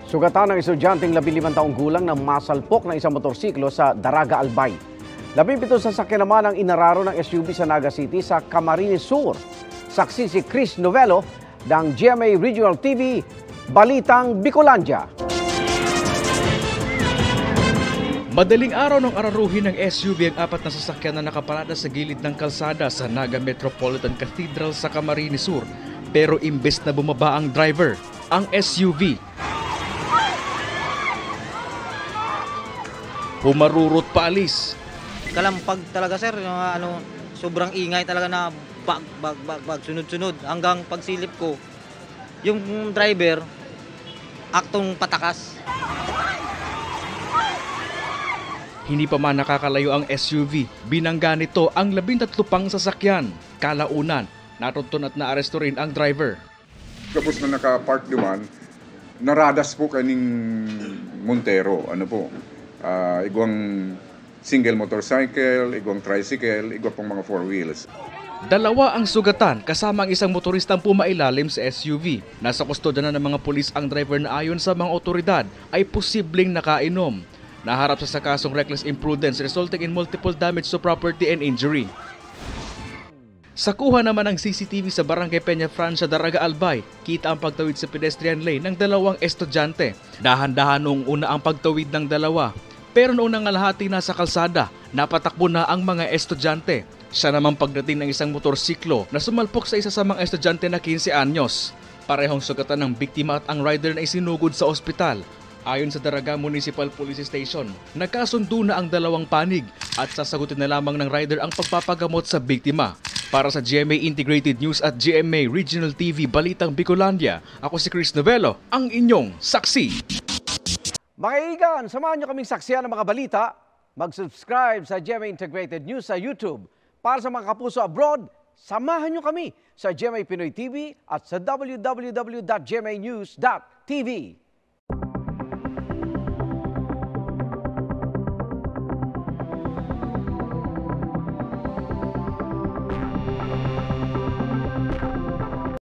Sugatan ng estudyanteng 15 taong gulang na masalpok ng isang motorsiklo sa Daraga, Albay. 17 sasakyan naman ang inararo ng SUV sa Naga City sa Camarines Sur. Saksi si Chris Novelo ng GMA Regional TV, Balitang Bicolandia. Madaling araw nang araruhin ng SUV ang 4 na sasakyan na nakaparada sa gilid ng kalsada sa Naga Metropolitan Cathedral sa Camarines Sur. Pero imbes na bumaba ang driver, ang SUV humarurot paalis. Kalampag talaga sir, yung sobrang ingay talaga na bag sunod-sunod hanggang pagsilip ko. Yung driver aktong patakas. Hindi pa man nakakalayo ang SUV, binangga nito ang 13 pang sasakyan. Kalaunan, natuntun at naaresto rin ang driver. Tapos na nakapark duman, naradas po kaning Montero, igwang single motorcycle, igwang tricycle, igwang pong mga 4 wheels. Dalawa ang sugatan kasama ang isang motoristang pumailalim sa SUV. Nasa kustodya na ng mga pulis ang driver na ayon sa mga otoridad ay posibleng nakainom. Naharap sa kasong reckless imprudence resulting in multiple damage to property and injury. Sa kuha naman ng CCTV sa Barangay Peña Francia, Daraga, Albay, kita ang pagtawid sa pedestrian lane ng dalawang estudyante. Dahan-dahan noong una ang pagtawid ng dalawa. Pero noong nangalahati na sa kalsada, napatakbo na ang mga estudyante. Siya namang pagdating ng isang motorsiklo na sumalpok sa isa sa mga estudyante na 15 anyos. Parehong sugatan ng biktima at ang rider na isinugod sa ospital. Ayon sa Daraga Municipal Police Station, nagkasundo na ang dalawang panig at sasagutin na lamang ng rider ang pagpapagamot sa biktima. Para sa GMA Integrated News at GMA Regional TV Balitang Bicolandia, ako si Chris Novelo, ang inyong saksi. Mga kaibigan, samahan nyo kaming saksiyan ng mga balita. Mag-subscribe sa GMA Integrated News sa YouTube. Para sa mga kapuso abroad, samahan nyo kami sa GMA Pinoy TV at sa www.gmanews.tv.